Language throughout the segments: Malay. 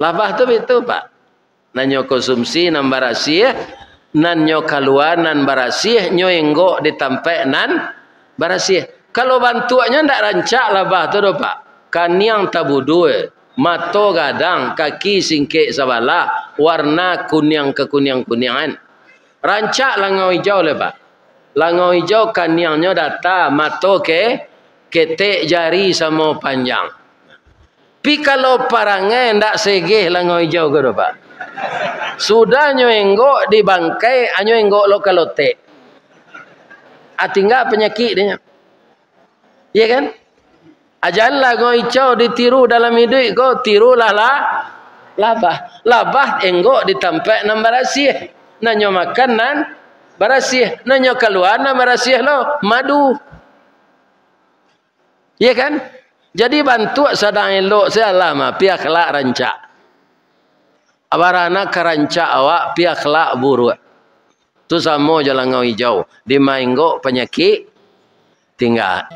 Labah tu itu Pak. Nanyo konsumsi nan barasih, nan nyo keluar nan barasih, nyo enggok ditampe nan barasih. Kalau bantuannya ndak rancak labah tu do Pak. Kaniang tabudu, mato gadang, kaki singkek sabala, warna kuning kekuning-kuningan. Rancak langau hijau le Pak. Langau hijau kaniangnya data, mato ketek jari sama panjang. Pi kalau parangai ndak segeh langau hijau ke do Pak. Sudah nyo enggok di bangkai, anyo enggok lo kalote. Tinggal penyakit dia. Iya kan? Ajalah go hijau ditiru dalam hidup go tirulah labah. Labah enggok ditampak nan barasih. Nanyo makan nan barasih. Nanyo keluar nan barasih lo madu. Iya kan? Jadi bantu sadang elok saya lama pihak kelak rancak. Abarana kerancak awak pihak kelak buruk. Tu sama je langau hijau. Di mainggo penyakit tinggal.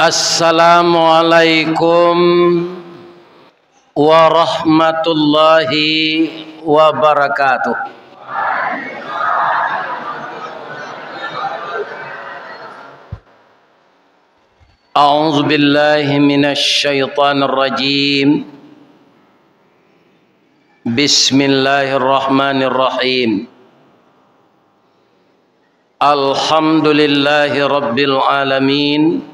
Assalamualaikum warahmatullahi wabarakatuh. A'udzu billahi minasy syaithanir rajim. Bismillahirrahmanirrahim. Alhamdulillahi rabbil alamin.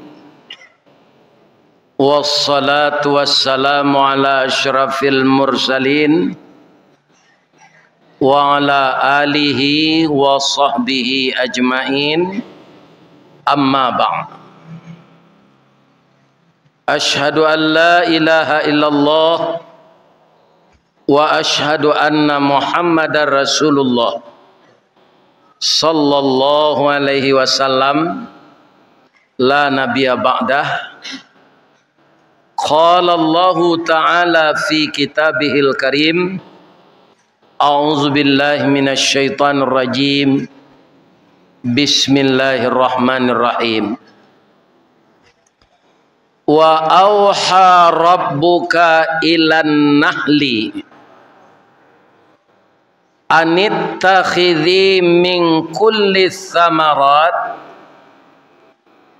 Wassalatu wassalamu ala asyrafil mursalin wa ala alihi wa sahbihi ajmain. Amma ba'd. Ashhadu an la ilaha illallah wa ashhadu anna Muhammadar Rasulullah sallallahu alaihi wasallam la nabiyya ba'dah. Qala Allah Ta'ala fi kitabihil karim. A'udzu billahi minasy syaithanir rajim. Bismillahirrahmanirrahim. Wa auha rabbuka ilan nahli anittakhidhi min kulli thamarat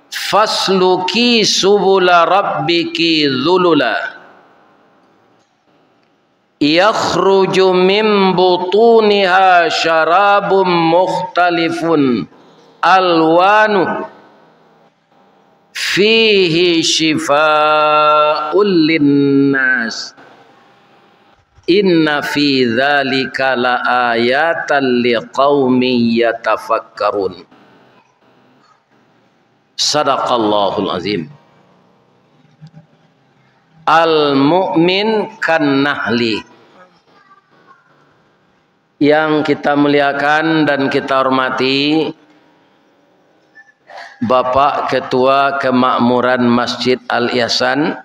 fasluki subula rabbiki dhulula yakhruju min butuniha syarabun mukhtalifun alwanu fihi shifaa'un linnas inna fi dzalika laayatan liqaumin yatafakkarun. Sadaqallahul azim. Al-mu'min kan nahli. Yang kita muliakan dan kita hormati Bapak Ketua Kemakmuran Masjid Al-Ihsan,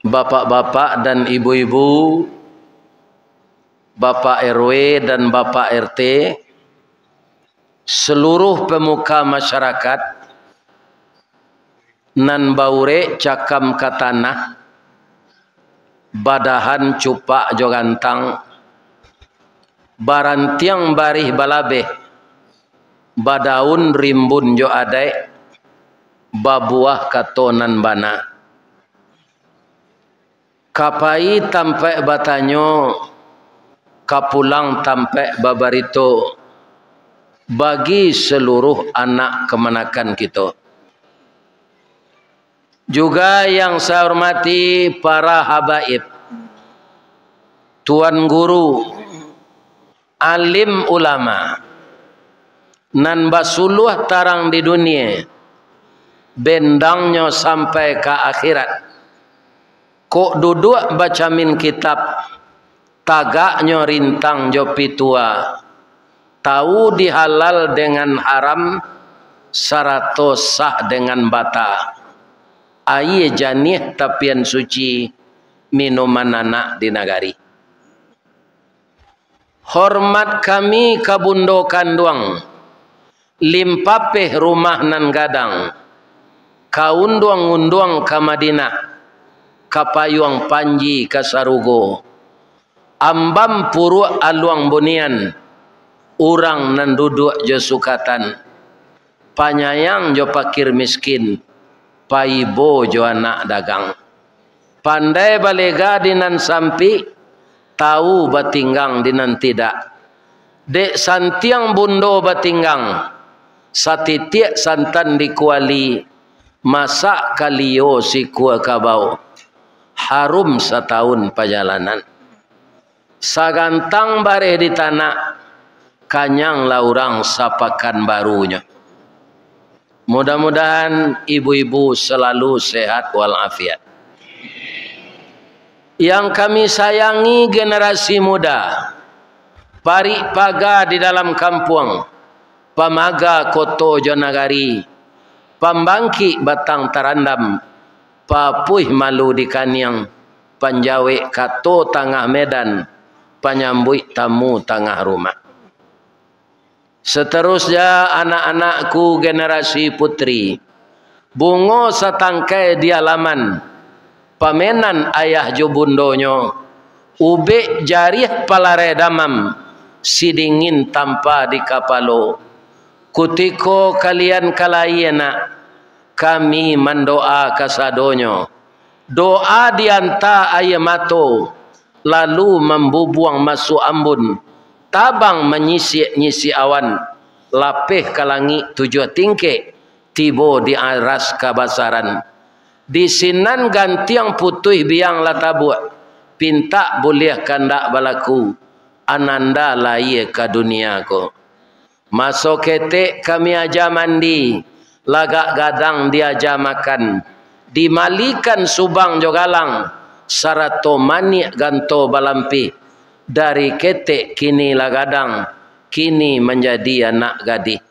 Bapak-bapak dan ibu-ibu, Bapak RW dan Bapak RT, seluruh pemuka masyarakat nan baure cakam katanah badahan cupak jogantang barantiang barih balabeh badaun rimbun jo adai babuah katonan bana kapai tampe batanyo kapulang tampe babarito bagi seluruh anak kemenakan kita. Juga yang saya hormati para habaib, tuan guru, alim ulama, nan basuluh tarang di dunia, bendangnya sampai ke akhirat. Kok duduk baca min kitab, tagaknya rintang jopi tua, tahu dihalal dengan haram, sarato sah dengan bata. Aye janih tapian suci, minuman anak di nagari. Hormat kami kabundokan duang, limpapeh rumah nan gadang, kaunduang-unduang ka Madinah, kapayuang panji ka Sarugo, ambam puru aluang bunian, urang nan duduk jo sukatan, panyayang jo pakir miskin, paibo jo anak dagang, pandai balega dinan sampi, tahu batinggang dinan tidak, dek santiang bundo batinggang, satitiak santan dikuali, masak kalio si kuah kabau, harum setahun perjalanan, sagantang bareh di tanah, kanyang laurang sapakan barunya. Mudah-mudahan ibu-ibu selalu sehat walafiat. Yang kami sayangi generasi muda, parik paga di dalam kampung, pamaga koto jonagari, pambangki batang tarandam, papuih malu di kaniang, panjawe kato tengah medan, panyambui tamu tengah rumah. Seterusnya anak-anakku generasi putri, bungo satangkai di alaman, pamenan ayah jo bundonyo, ube jarih palare damam, sidingin tanpa di kapalo. Kutiko kalian kalayena, kami mendoa kasadonyo, doa dianta ayamato, lalu membubuang masuk ambun, tabang menyisi-nyisi awan, lapeh kalangi tujuh tingke, tibo di aras kabasaran. Di sinan gantiang putih biang latabu, pinta boleh kandak balaku, ananda laye ke dunia ko. Masuk ketek kami aja mandi, lagak gadang diaja makan, dimalikan subang jogalang, sarato manik ganto balampi, dari ketek kini lagadang, kini menjadi anak gadis.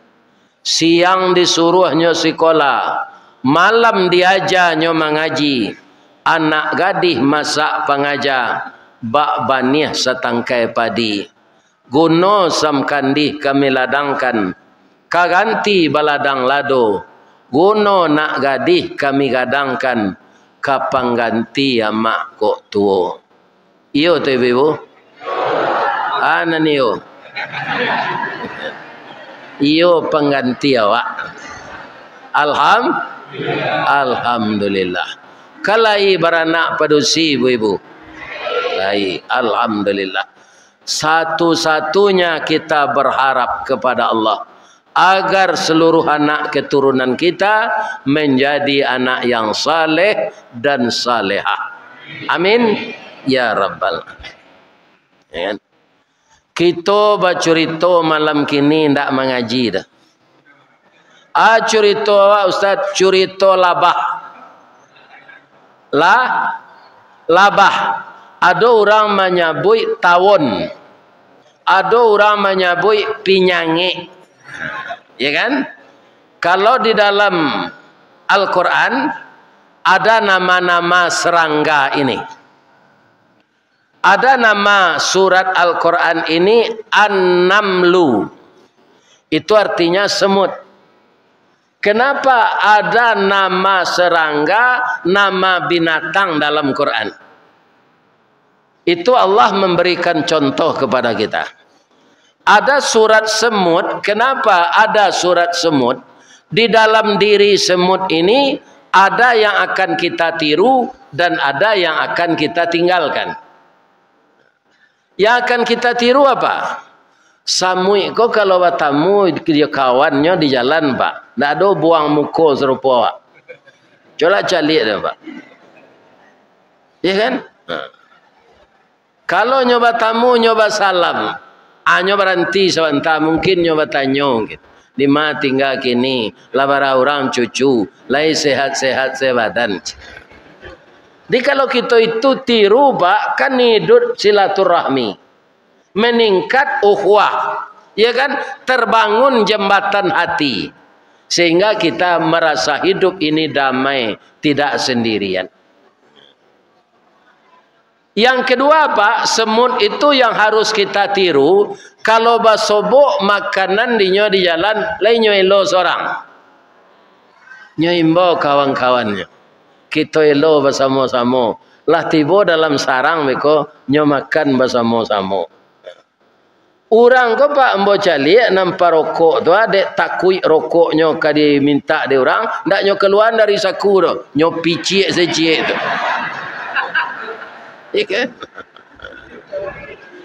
Siang disuruhnya sekolah, malam diajarnya mengaji, anak gadis masak pengajar, bak banih setangkai padi. Guno samkandi kami ladangkan, kaganti baladang lado, guno nak gadis kami gadangkan, kapang ganti amak kok tuo. Iyo tu ibu. Ananiyo. Iyo pengganti awak. Alhamdulillah. Kalai beranak padusi ibu-ibu. Lai, alhamdulillah. Satu-satunya kita berharap kepada Allah agar seluruh anak keturunan kita menjadi anak yang saleh dan salehah. Amin ya rabbal alamin. Kita bacurito malam kini ndak mengaji dah. Curito Ustaz, curito labah. Labah. Ada orang menyebut tawon, ada orang menyebut pinyangi, ya kan? Kalau di dalam Al-Quran ada nama-nama serangga ini. Ada nama surat Al-Quran ini An-Namlu. Itu artinya semut. Kenapa ada nama serangga, nama binatang dalam Quran? Itu Allah memberikan contoh kepada kita. Ada surat semut. Kenapa ada surat semut? Di dalam diri semut ini ada yang akan kita tiru dan ada yang akan kita tinggalkan. Yang akan kita tiru apa? Samui kok kalau batamu dia kawannya di jalan pak, ndak ada buang muka serupa. Coba calik dah Pak. Ya kan? Kalau nyoba tamu, nyoba salam. Nyoba ranti sebentar, mungkin nyoba tanya gitu. Di mana tinggal kini, labara orang cucu, lai sehat-sehat sebadan. Jadi kalau kita itu tiru Pak, kan hidup silaturahmi. Meningkat ukhuwah. Ya kan? Terbangun jembatan hati. Sehingga kita merasa hidup ini damai, tidak sendirian. Yang kedua Pak, semut itu yang harus kita tiru. Kalau basobok makanan di jalan, lain elo seorang. Nyoimbo kawan-kawannya. Kita elo bersama-sama. Lah tiba dalam sarang mereka makan bersama-sama. Orang ko Pak embo calik nampak rokok tu adek takui rokoknya kadi minta dia orang, ndak nyo keluar dari saku tu. Nyo picik secik tu. Ikan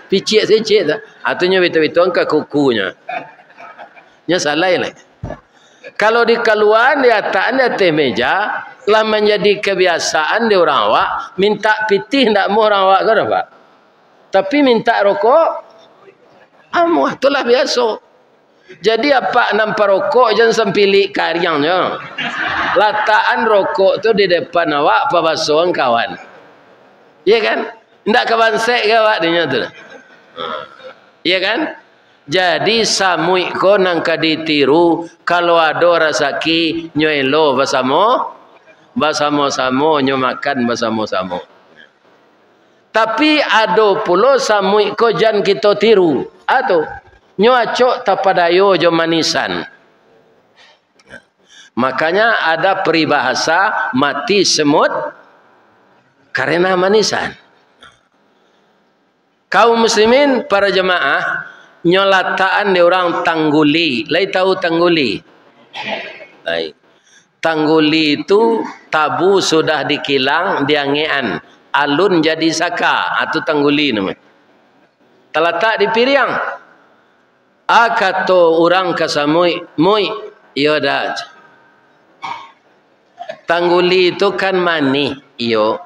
picik secik tu. Atunya betul-betul ke kukunya. Nya salah lah. Kalau di keluar di atas meja lah menjadi kebiasaan di orang awak minta pitih ndak mau orang awak ke Pak. Tapi minta rokok amuh itulah biasa. Jadi apa nampak rokok jangan sempilik karyangnya. Lataan rokok tu di depan awak apa basuhan kawan. Iya kan? Ndak kebansek ke awak dia tu. Iya kan? Jadi samui ko nang kaditiru kalau ada rasaki nyoelo bersama-sama nyo makan bersama-sama. Tapi ada pula samui ko jan kita tiru. Atau nyo acok tapadayo jo manisan. Makanya ada peribahasa mati semut karena manisan. Kaum muslimin para jemaah nyolataan di orang tangguli. Lai tahu tangguli? Lai. Tangguli itu tabu sudah dikilang diangean. Alun jadi saka atau tangguli namanya. Terletak di Piriang. Kata orang kasamui, mui, iyo dah. Tangguli itu kan mani, iyo.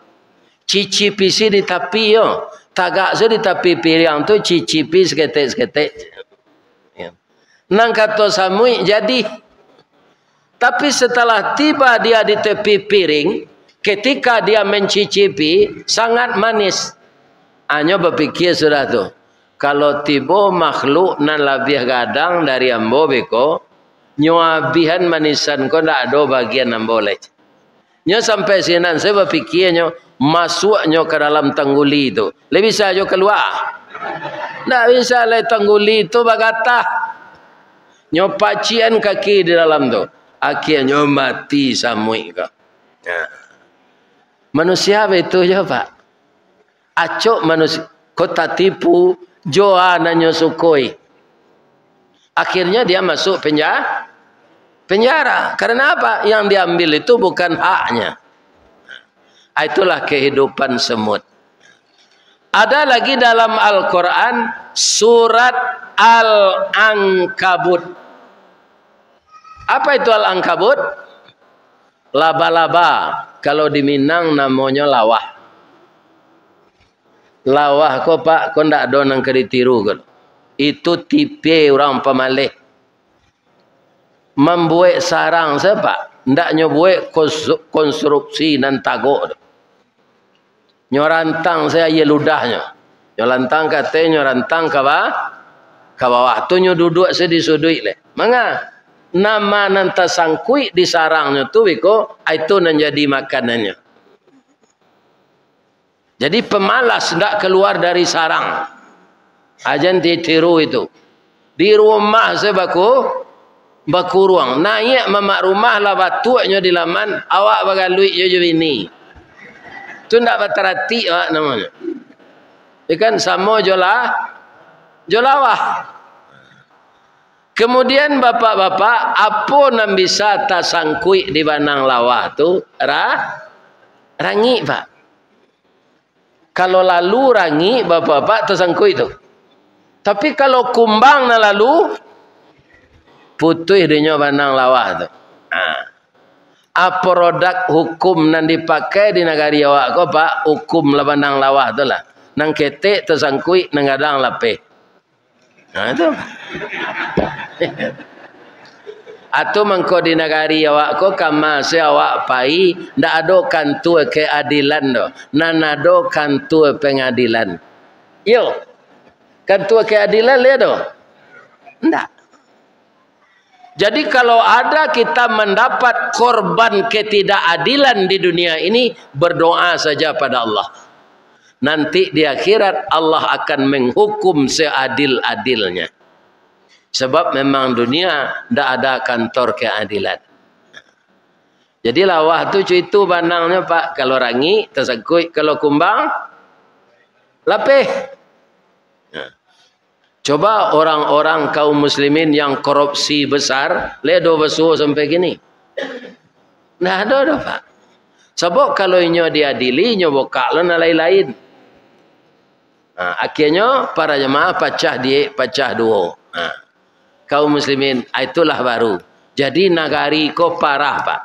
Cicipi si di tapi yo. Tagak so di tapi Piriang tu cicipi seketek-seketek. Nang kata samui jadi. Tapi setelah tiba dia di tepi piring, ketika dia mencicipi sangat manis. Hanya berfikir sudah tu. Kalau tiba makhluk nan lebih gadang dari ambo beko, nyoabihan manisan ko ndak ada bagian ambo leh. Nyo sampai sinan saya berfikirnya masuknya ke dalam tangguli itu. Lebih bisa jo keluar. Ndak bisa le tangguli itu bagata. Nyo pacian kaki di dalam tu. Akhirnya mati samui ko. Manusia itu ya Pak. Acok manusia kota tipu joa nanyo sukoi. Akhirnya dia masuk penjara. Karena apa? Yang diambil itu bukan haknya. Itulah kehidupan semut. Ada lagi dalam Al-Quran surat Al-Ankabut. Apa itu Al-Ankabut? Laba-laba. Kalau di Minang namanya lawah. Lawah ko Pak, ko ndak ada nang keditiru ko. Itu tipe orang pemalih. Membuat sarang saya Pak, ndak nyobuat konstruksi nan tagok. Nyorantang saya ye ludahnya. Nyorantang kate nyorantang ke bawah. Tu nyo duduk sedih sudui le. Manga nama nan tasangkui di sarangnya tu biko itu nan jadi makanannya. Jadi pemalas tidak keluar dari sarang. Ajan ditiru itu. Di rumah saya baku ruang. Naik mamak rumah lah batuaknya di laman. Awak bagalui je ini. Itu tidak baterati namanya. Ikan sama jolawah. Kemudian bapak-bapak, apa yang bisa tasangkui di banang lawah tu? Rangi Pak. Kalau lalu rangi bapak-bapak tersangkut itu. Tapi kalau kumbang na lalu putih dia banang lawah tu. produk hukum nan dipakai di negara awak ko pak hukum labanang lawah tu lah nang ketek tersangkui nang gadang lapeh itu atau mengko di negara awak ko kama se awak pai ndak ada kantor keadilan do nan ada kantor pengadilan yo kantor keadilan le do ndak. Jadi kalau ada kita mendapat korban ketidakadilan di dunia ini, berdoa saja pada Allah. Nanti di akhirat Allah akan menghukum seadil-adilnya. Sebab memang dunia tidak ada kantor keadilan. Jadi lawah tu itu bandangnya pak. Kalau rangi, tersangkut. Kalau kumbang, lapeh. Coba orang-orang kaum muslimin yang korupsi besar, ledo besuh sampai gini. Nah, ada pak. Sebab kalau inyo diadili, inyo bokak lo na lain-lain. Nah, akhirnya para jemaah pecah dua. Nah, kaum muslimin itulah baru. Jadi nagari ko parah pak.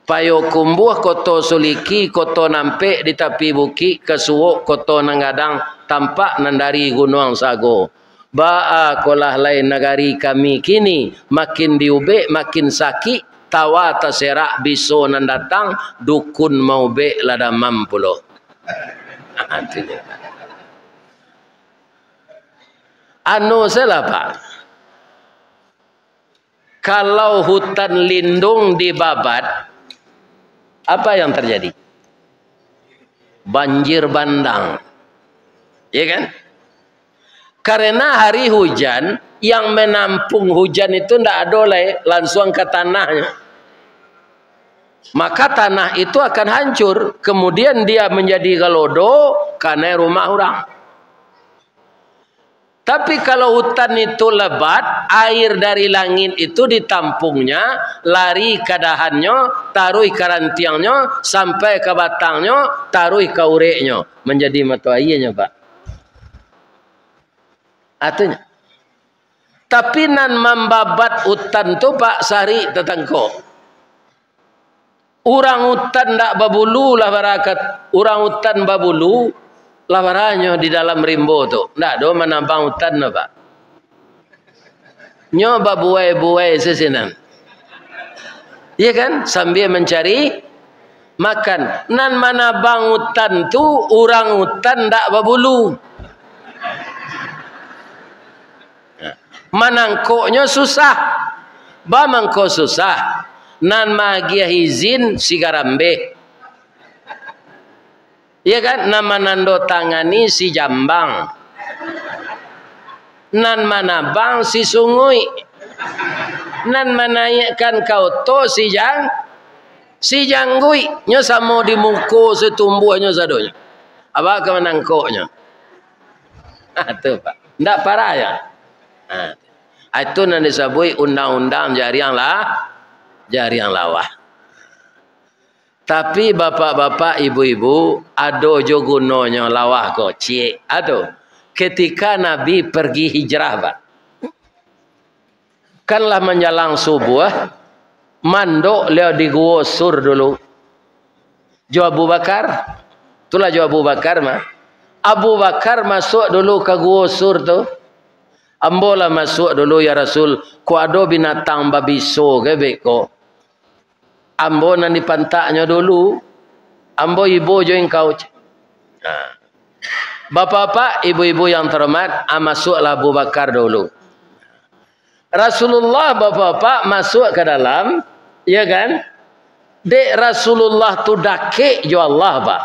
Payo kumbuh koto suliki koto nampe di tepi bukit kesuwuk koto nanggadang tampak nandari gunung sago. Ba'a kolah lain negari kami kini makin diube makin sakit tawa terserak biso nan datang dukun mau be lada mampulo. Anu salah pak. Kalau hutan lindung dibabat, apa yang terjadi? Banjir bandang, ya kan? Karena hari hujan yang menampung hujan itu tidak ada langsung ke tanahnya. Maka tanah itu akan hancur. Kemudian dia menjadi galodo karena rumah orang. Tapi kalau hutan itu lebat, air dari langit itu ditampungnya, lari ke dahannya, taruh ke rantiangnya, sampai ke batangnya, taruh ke ureknya. Menjadi mata airnya pak. Artinya. Tapi nan membabat hutan tu pak sari tetangko. Orang hutan ndak babulu lah barakat. Orang hutan babulu lah baranyo di dalam rimbo tu. Ndak do menambang hutan no pak. Nyo babuai-buai sesinan. Iya kan? Sambil mencari makan. Nan menambang hutan tu orang hutan ndak babulu. Manangkoknya susah. Ba mangko susah. Nan magia izin si garambe. Iya kan? Nama nando tangani si jambang. Nan manabang si sungui. Nan manayakkan kau to si janggui. Nyo samo di muko setumbuhnya sadonya. Apa ke manangkoknya? Itu pak. Ndak parah ya? Itu yang disebut undang-undang jariang lawah. Tapi bapak-bapak, ibu-ibu, ada jo gunanya lawah kok, cik. Ada. Ketika Nabi pergi hijrah, pak. Kanlah menjelang subuh, mandok leo di Gua Sur dulu. Jo Abu Bakar, itulah Jo Abu Bakar mah. Abu Bakar masuk dulu ke Gua Sur tu. Ambolah masuk dulu ya Rasul. Ku ada binatang babiso ke beko. Ambo nan dipantaknya dulu. Ambo ibu jo engkau. Bapak-bapak, ibu-ibu yang terhormat, masuklah Abu Bakar dulu. Rasulullah bapak-bapak masuk ke dalam, ya kan? Dek Rasulullah tu dakik jo Allah pak.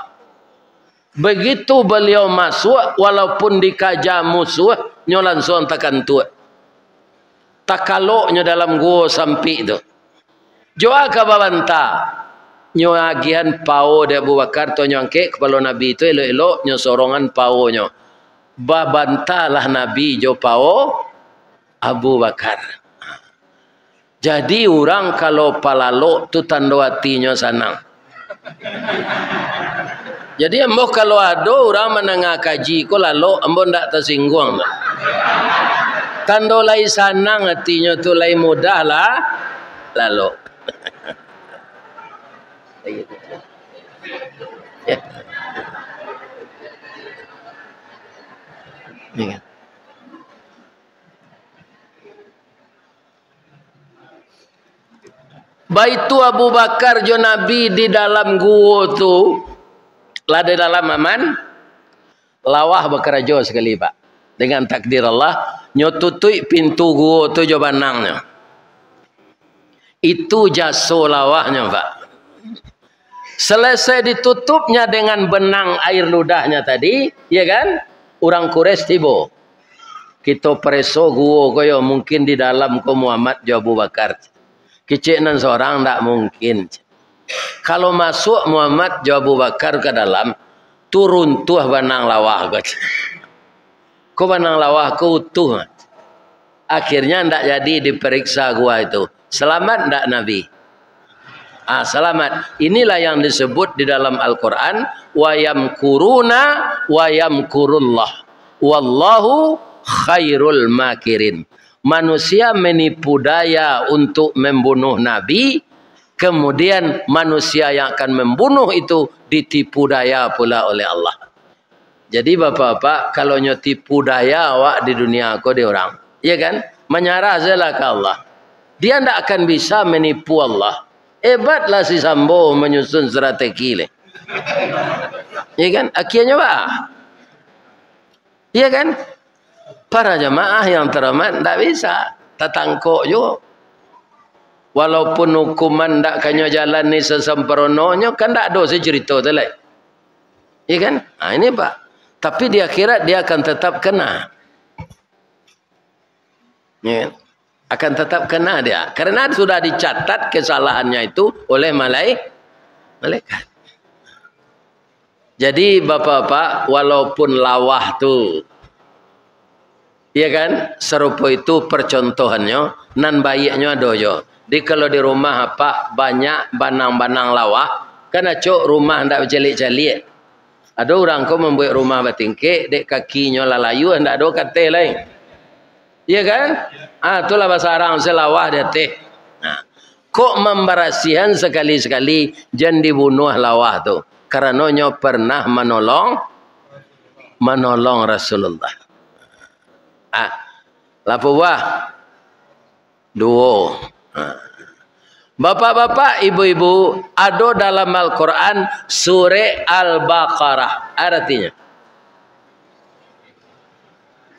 Begitu beliau masuk, walaupun dikaja musuh, nyo langsung tekan tu. Takaloknya dalam gua sampai itu. Joa ka babanta. Nyo agian pao de Abu Bakar to nyangke kepala Nabi itu elok-elok nyo sorongan pao nyo. Babantalah Nabi jo pao Abu Bakar. Jadi orang kalau palalok tu tanda hatinya sanang. Jadi ambo kalau ada orang menengah kaji ko lalu ambo ndak tersinggung. Tando lai sanang hatinya tu lai mudah lah lalu. Ya. Ya. Baitu Abu Bakar jo Nabi di dalam gua tu, lah di dalam aman, lawah bekerja sekali Pak. Dengan takdir Allah, nyotutui pintu gua tu jo banangnya. Itu jaso lawahnya Pak. Selesai ditutupnya dengan benang air ludahnya tadi, ya kan? Orang Quraisy tiba. Kita preso gua koyo mungkin di dalam ko Muhammad jo Abu Bakar. Kecinan seorang tak mungkin. Kalau masuk Muhammad jo Abu Bakar ke dalam, turun tuh benang lawah. Ko benang lawah ko utuh. Akhirnya ndak jadi diperiksa gua itu. Selamat ndak Nabi? Selamat. Inilah yang disebut di dalam Al-Quran, wa yamkuruna wa yamkurullah. Wallahu khairul makirin. Manusia menipu daya untuk membunuh Nabi, kemudian manusia yang akan membunuh itu ditipu daya pula oleh Allah. Jadi bapak-bapak, kalau nyotipu daya awak di dunia aku di orang, ya kan? Menyerah saja ke Allah. Dia tidak akan bisa menipu Allah. Hebatlah si Sambo menyusun strategi le. Ya kan? Akhirnya pak. Ya kan? Para jamaah yang terhormat tidak bisa. Tatangkok juga. Walaupun hukuman tidak kanyo jalan ni sesempurnanya, kan tidak ada cerita tu lah. Ya kan? Nah, ini pak. Tapi di akhirat dia akan tetap kena. Ya kan? Akan tetap kena dia. Karena sudah dicatat kesalahannya itu oleh malaikat. Jadi bapak-bapak, walaupun lawah tu, ya kan, serupa itu percontohannya, nan baiknya dojo. Jadi kalau di rumah apa banyak banang-banang lawah, kan acok rumah ndak berjelik-jelik. Ada orang kau membuat rumah batingke, dek kakinya lalayu, ndak ada kate lain. Iya kan? Itulah bahasa Arab selawah dia teh. Nah, kok membarasihan sekali-sekali jangan dibunuh lawah tu. Karenanya pernah menolong Rasulullah. Lapu wah. Dua. Bapak-bapak, ibu-ibu, ada dalam Al-Quran surah Al-Baqarah. Artinya,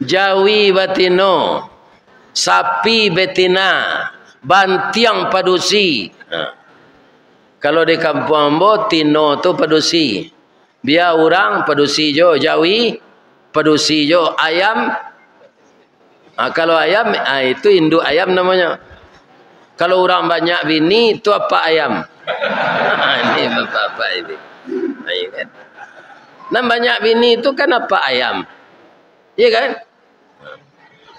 jawi batino, sapi betina, bantiang padusi. Kalau di kampung ambo, tino tu padusi. Biar orang padusi jo, jawi padusi jo, ayam. Kalau ayam, itu induk ayam namanya. Kalau orang banyak bini, itu apa ayam? Ini bapak-bapak ini. Dan banyak bini itu kan apa ayam? Iya kan?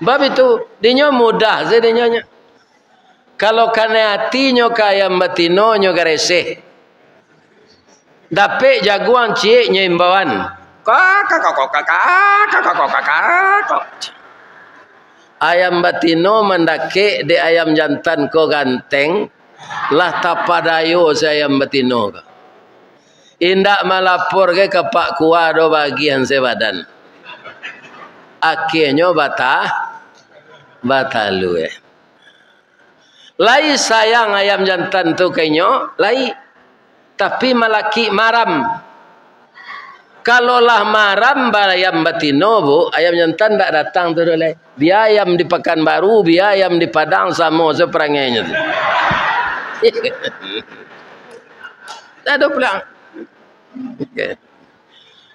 Bab itu, dia mudah saja dia. Kalau kena hatinya ke ayam batino, nyo gareseh. Dapet jagoan cik nyimbawan. Kakak. Ayam batino mendake di ayam jantan ko ganteng, lah tapadayo si ayam batino. Indak malapor ke pak kuah do bagian sebadan. Akhirnya batalu. Lai sayang ayam jantan tu kenyo, lai. Tapi malaki maram. Kalau lah maram ayam batino bu, ayam jantan tak datang tu dulu. Biar ayam di Pekanbaru, biar ayam di Padang sama seperangainya tu. Tak ada pulang.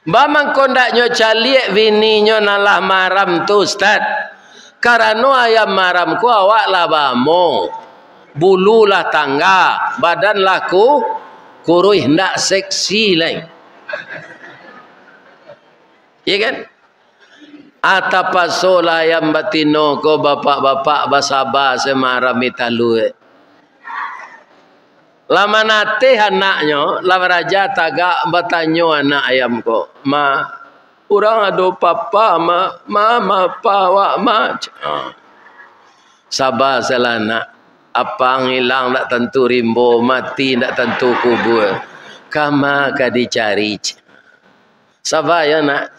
Bamang kondaknya caliek bininya nalah maram tu Ustaz. Karena ayam maram ku awak lah bamo. Bulu lah tangga, badan laku kuruh ndak seksi lain. Ya kan? Atapasola ayam batino ko bapak-bapak basaba semaram italu. Lama nate anaknya, lama raja tagak bertanya anak ayam ko, ma, orang ada papa, mama, pa, wak, ma. Sabar selana. Apa ngilang tak tentu rimbo, mati tak tentu kubur. Kama ka dicari. Sabar ya nak.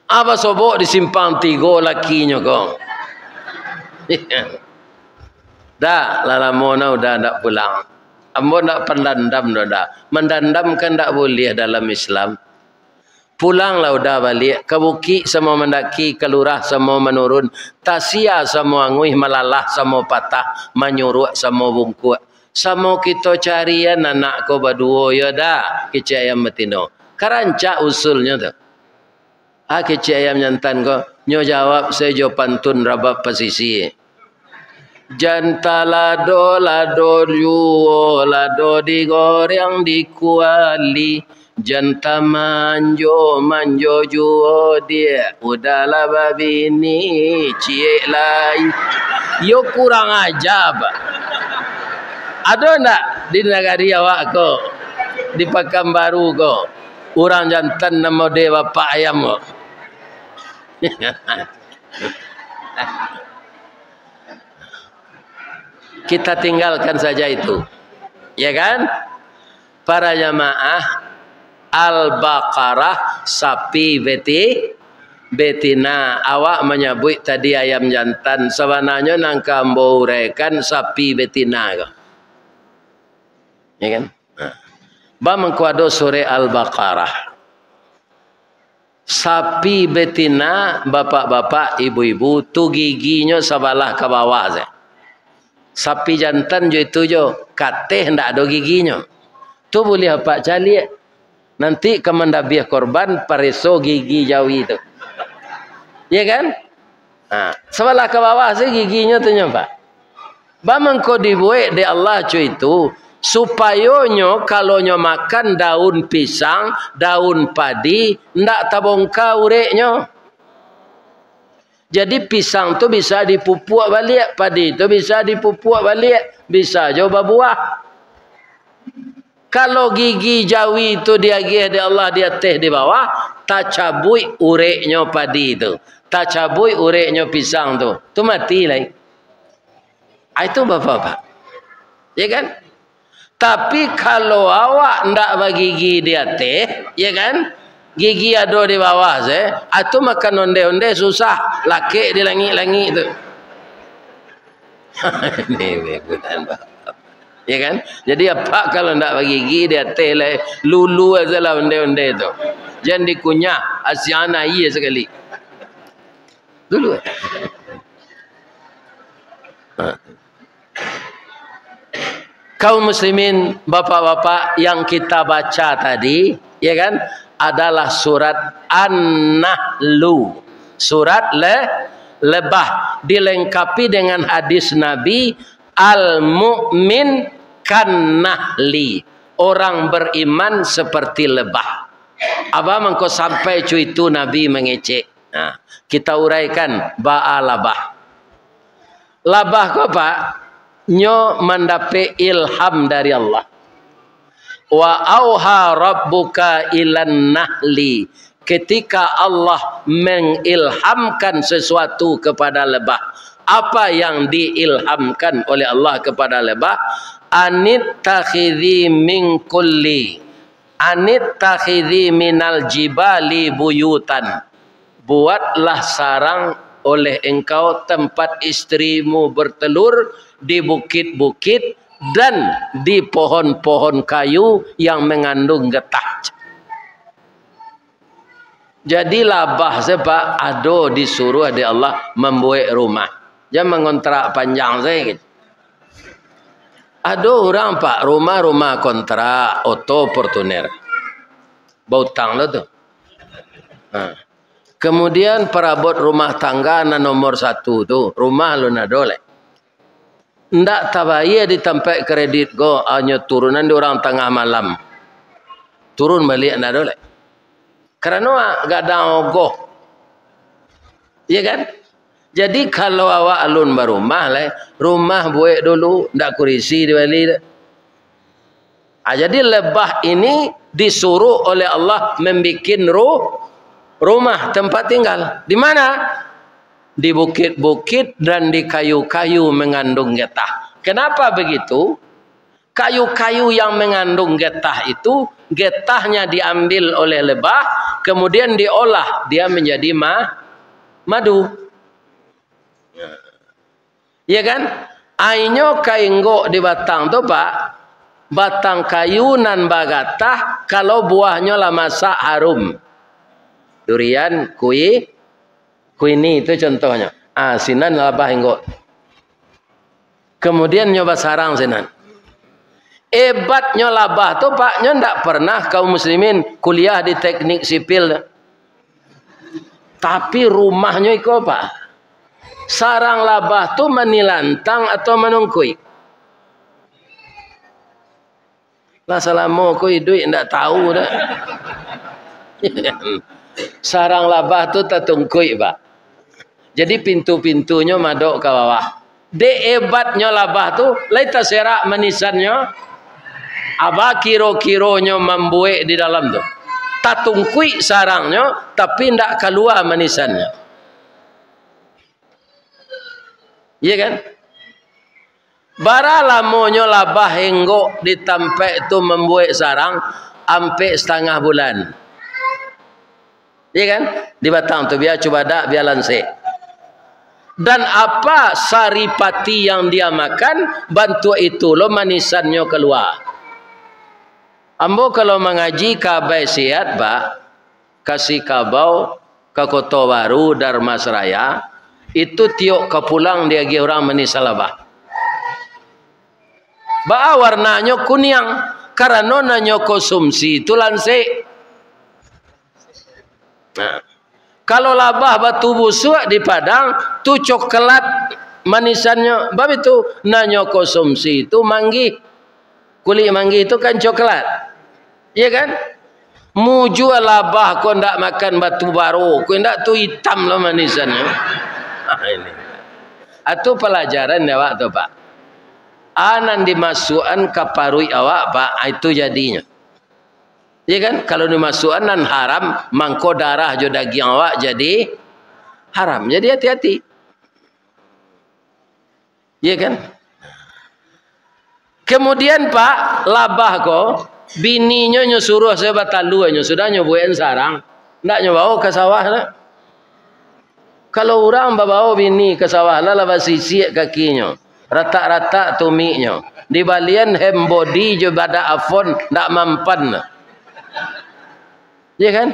Apa sobok disimpang 3 lakinya kong. Dah lama udah tak pulang. Ambo tak pendandam dah. Mendandam kan tak boleh dalam Islam. Pulanglah udah balik. Ke bukit semua mendaki, ke lurah semua menurun. Tasia semua nguih melalah semua patah, menyuruh semua bungkuk. Semua kita carian anak ko berdua ya dah. Kecik ayam betino. Karancak usulnya tu. Kecik ayam jantan ko. Nyo jawab saya jawab pantun rabab pesisi. Janta lado juo lado digoreng dikuali. Janta manjo juo dia. Udahlah babi ni cie lai. Yo kurang ajar. Ada nak di negari awak ko? Di Pekanbaru ko? Orang jantan nama dia bapak ayam ko? Kita tinggalkan saja itu. Ya kan? Para jamaah Al-Baqarah sapi betina. Awak menyebut tadi ayam jantan. Sebenarnya nangka uraikan sapi betina. Ya kan? Ba mengkuado sore Al-Baqarah. Sapi betina, bapak-bapak, ibu-ibu, tu giginya sebelah ke bawah. Sapi jantan jo itu jo kateh ndak ada giginya. Tu boleh apa cali? Nanti kemendabiah korban pareso gigi jawi itu. Ya kan? Sebelah ke bawah sih giginya tu nyapa. Ba mengko dibuat di Allah cu itu supaya nyo kalau nyo makan daun pisang, daun padi, ndak tabongka ureknya. Jadi pisang tu bisa dipupuk balik, padi tu bisa dipupuk balik, bisa coba buah. Kalau gigi jawi itu dia gih di Allah dia teh di bawah, tak cabui ureknya padi itu, tak cabui ureknya pisang tu mati lagi. Itu bapak-bapak, ya kan? Tapi kalau awak ndak bagi gigi dia teh, ya kan? Gigi ada di bawah saya, itu makan onde-onde susah, laki di langit-langit tu. Ini begutan bapak. Ya kan? Jadi apa kalau ndak bagi gigi dia teh lah, lulu aja lah onde-onde tu. Jangan dikunyah, asyana iya sekali. Dulu. Kaum muslimin, bapak-bapak yang kita baca tadi, ya kan? Adalah surat An-Nahlu. Surat lebah dilengkapi dengan hadis Nabi al-mu'min kan-nahli. Orang beriman seperti lebah. Apa mengko sampai cu itu Nabi mengecek. Nah, kita uraikan ba'a labah. Labah ko Pak? Nyo mendapat ilham dari Allah. Wa auha rabbuka ilan nahli. Ketika Allah mengilhamkan sesuatu kepada lebah. Apa yang diilhamkan oleh Allah kepada lebah? Anittakhidhi min kulli. Anittakhidhi minal jibali buyutan. Buatlah sarang oleh engkau tempat istrimu bertelur di bukit-bukit dan di pohon-pohon kayu yang mengandung getah. Jadi labah sebab ada disuruh di Allah membuat rumah. Jangan mengontrak panjang saya gitu. Ada orang Pak rumah kontrak auto Fortuner. Bautang lah tu. Kemudian perabot rumah tangga nomor 1 tu rumah lu nak dolek. Ndak tabaya di tempat kredit go hanya turunan di orang tengah malam. Turun balik ndak dolek. Kerana gak ada ogoh. Ya kan? Jadi kalau awak alun berumah lah, rumah buat dulu ndak kurisi di balik. Jadi lebah ini disuruh oleh Allah membikin rumah tempat tinggal. Di mana? di bukit-bukit dan di kayu-kayu mengandung getah. Kenapa begitu? Kayu-kayu yang mengandung getah itu, getahnya diambil oleh lebah, kemudian diolah, dia menjadi madu. Ya kan? Ainyo kainggo di batang tu Pak, batang kayu nan bagatah, kalau buahnya lah masak harum. Durian, kuini itu contohnya. Sinan labah inggo. Kemudian nyoba sarang sinan. Hebatnya labah tu Pak, nyo ndak pernah kaum muslimin kuliah di teknik sipil. Tapi rumahnya iko Pak. Sarang labah tu menilantang atau menungkui. Lah selama kui duit ndak tahu dah. Sarang labah tu tertungkui Pak. Jadi pintu-pintunya madok ke bawah. De hebatnya labah tu, lai terserak manisannya. Aba kiro-kironya membuik di dalam tu. Tatungkui sarangnya, tapi ndak keluar manisannya. Iya kan? Bara lamonyo labah henggo ditampe tu membuik sarang ampe setengah bulan. Iya kan? Di batang tu biar coba dak biar lansik. Dan apa saripati yang dia makan, bantu itu lo manisannya keluar. Ambo kalau mengaji kabai siat Pak, kasih kabau ke Kota Baru Darmasraya, itu tiok ke pulang dia gi orang menisalabah. Ba warnanya kuning karena nanyo konsumsi itu lansik. Nah, kalau labah batu busuk di Padang tu coklat manisannya, bab itu nanyo konsumsi itu manggi. Kulit manggi itu kan coklat. Iya kan? Muju labah kau ndak makan batu baru, kau ndak tu hitam lah manisannya. Ini. Atau pelajaran awak tu Pak. Anan dimasukkan ke parui awak Pak, itu jadinya. Iya kan? Kalau dimasukkan nan haram, mangko darah jo daging awak jadi haram. Jadi hati-hati. Iya kan? Kemudian Pak, labah ko bininya nyuruh saya batalu sudah nyobain sarang, ndak nyobain ke sawah lah. Kalau orang bawa bini ke sawah lah sisi kakinya, rata-rata tuminya, di balian hem body je bada afon ndak mampan. Ya kan?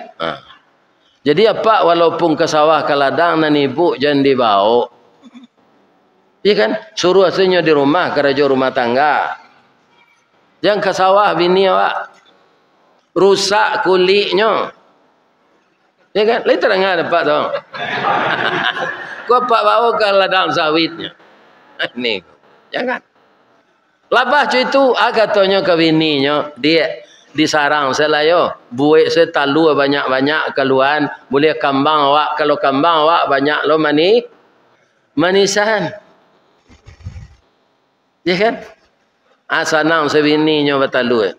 Jadi apa walaupun ke sawah ke ladang nan ibu jangan dibawa. Ya kan? Suruh asalnya di rumah kerja rumah tangga. Yang ke sawah bini awak rusak kulitnya. Ya kan? Lain terangah dapat tu. Kau pak bawa ke ladang sawitnya. Ini. Jangan. Labah cu itu katanya ke bininya, dia disarang selayo, buik saya talu banyak-banyak keluhan, boleh kambang awak, kalau kambang awak banyak lo manisan. Ya kan? Sanang sebininya batalu.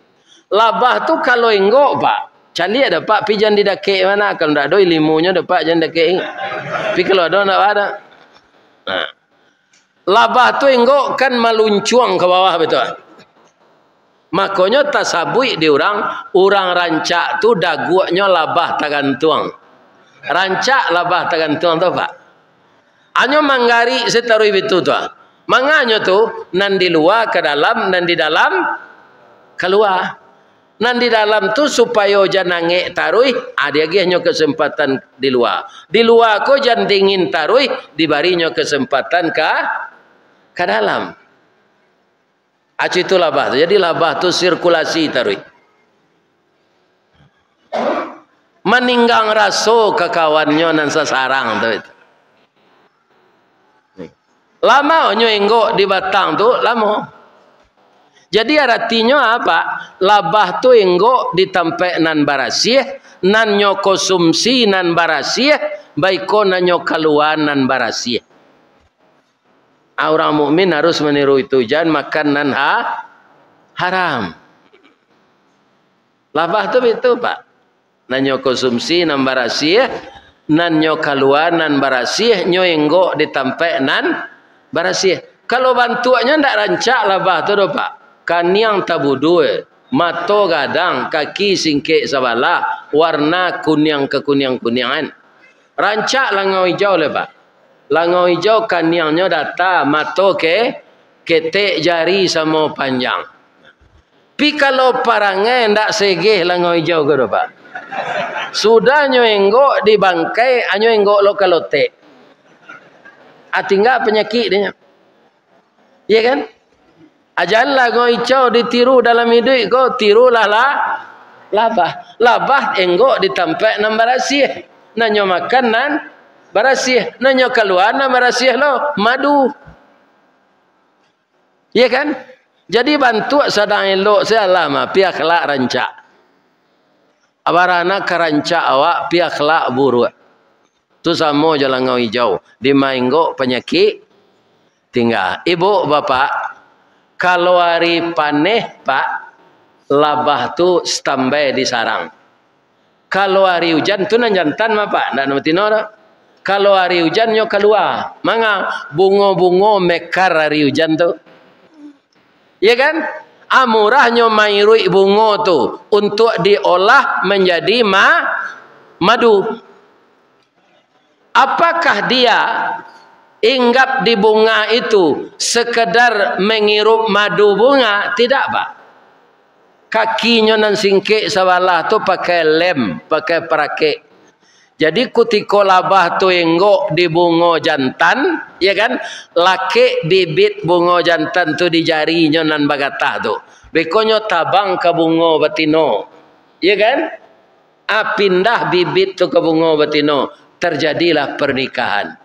Labah tu kalau enggok Pak, cali ada Pak, pi jangan didakek mana, kalau ndak ada ilmunya dapat jangan dakek. Pi kalau ada ndak ada. Nah. Labah tu enggok kan meluncuang ke bawah betul. Makanya tasabui di orang rancak tu daguanya labah tagantuang. Rancak labah tagantuang tu Pak. Anyo manggari setarui betul tu. Manganyo tu nan di luar ke dalam, nan di dalam keluar. Nan di dalam tu supaya jangan nangek tarui, dia hanya kesempatan di luar. Di luar ko jangan dingin tarui, dibarinya kesempatan ke dalam. Acu itu labah tu. Jadi labah tu sirkulasi tarui. Meninggang raso ke kawannya nan sasarang tu itu. Lama onyo enggok di batang tu lama. Jadi artinya apa? Labah tu enggok di tempat nan barasih, nan nyo konsumsi nan barasih, baiko nan nyo keluar nan barasih. Orang mukmin harus meniru itu, jangan makan nan haram. Labah tu itu Pak. Nan nyo konsumsi nan barasih, nan nyo kaluar nan barasih nyo enggo ditampe nan barasih. Kalau bantuannya ndak rancak lah bah tu do pak. Kaniang tabudue, mato gadang, kaki singkek sabala, warna kuning ke kuningan. Rancak langau hijau le pak. Langau hijau kaniangnya data, mato ke ketek jari sama panjang. Pi kalau parangai ndak segeh langau hijau ke do pak. Sudah nyo enggo di bangkai, anyo enggo lo kalote. Tinggal penyakit dia. Iya kan? Ajallah ngoi hijau ditiru dalam hidup kau tirulah labah. Labah enggo ditampak nan barasih. Nanyo makan nan barasih. Nanyo keluar nan barasih lo madu. Iya kan? Jadi bantu sadang elok salah mah pihak kelak rancak. Abarana kerancak awak pihak kelak buruk. Tu sama jalan ngau hijau. Di mainggo penyakit tinggal. Ibu bapak, kalau hari paneh pak, labah tu standby di sarang. Kalau hari hujan tu nan jantan mah pak, ndak ngerti no. Kalau hari hujan nyo keluar, manga bungo-bungo mekar hari hujan tu. Iya kan? Amurahnya mairui bungo tu untuk diolah menjadi madu. Apakah dia inggap di bunga itu sekedar menghirup madu bunga? Tidak pak. Kakinya nan singkek sabalah tu pakai lem, pakai perakik. Jadi kutiko labah tu enggo di bungo jantan, ya kan? Laki bibit bungo jantan tu di jarinya nan bagatah tu. Bekonyo tabang ke bungo betino, ya kan? Pindah bibit tu ke bungo betino, terjadilah pernikahan.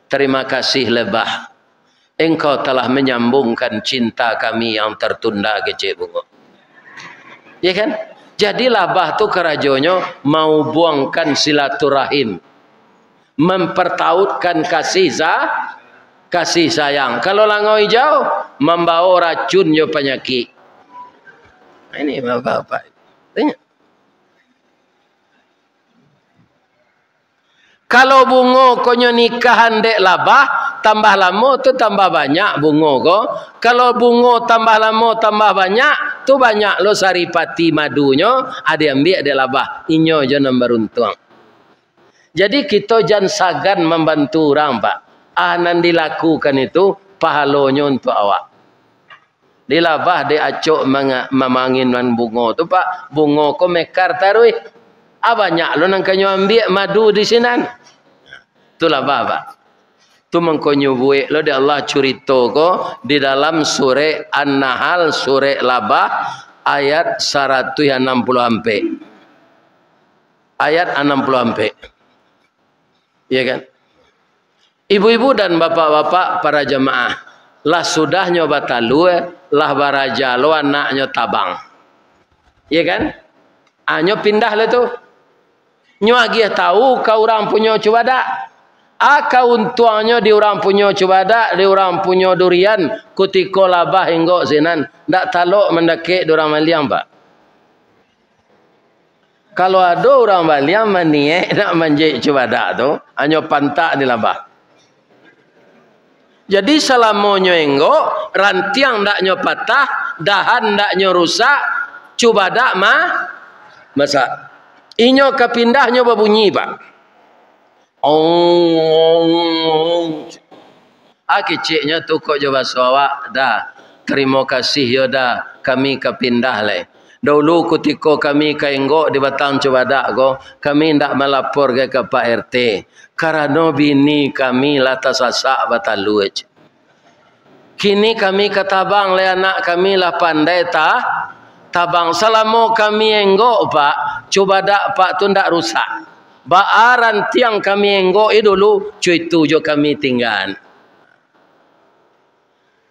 Terima kasih lebah. Engkau telah menyambungkan cinta kami yang tertunda ke Cik Bungo. Ya kan? Jadi labah tu kerajonyo mau buangkan silaturahim. Mempertautkan kasih sayang. Kalau langau hijau membawa racun yo penyakit. Ini bapak-bapak. Tanya. Kalau bungo konyo nikahan dek labah, tambah lama tu tambah banyak bungo ko. Kalau bungo tambah lama tambah banyak, tu banyak lo saripati madunyo, ada ambil dek labah. Inyo je nan beruntung. Jadi kita jangan sagan membantu orang pak. Nan dilakukan itu pahalonyo untuk awak. Di labah dia acok memangin bungo tu pak. Bungo ko mekar tarui. Banyak lo nang kanyo ambil madu di sini. Itulah bapak. Tu mengkonyo buik lo di Allah curito ko di dalam surah An-Nahl surah Labah ayat 160 ampe. Ayat 60 ampe. Iya kan? Ibu-ibu dan bapak-bapak para jemaah, lah sudah nyoba talu lah baraja lo anaknya tabang. Iya kan? Nyo pindah le tu. Nyo agi tahu kau orang punya cubada. Kaun tuangnya di orang punya cubada, di orang punya durian, kutiko labah hingga zinan. Ndak talok mendekik di orang maliang pak. Kalau ada orang maliang maniek nak manjik cubada tu, hanya pantak di labah. Jadi selamonyo hingga rantiang ndaknya patah, dahan ndaknya rusak, cubada masak. Inyo kepindahnya berbunyi pak. Keciknya tu kok jawab suawak dah. Terima kasih ya dah. Kami kepindah le. Dulu ketika kami kainggok di batang cubada ko, kami ndak melapor ke Pak RT. Karena bini kami lata sasak bataluj. Kini kami katabang le anak kami lah pandai tabang. Selama kami enggok pak, cubada pak tu ndak rusak. Baaran tiang kami enggok dulu, cuy tu jo kami tinggal.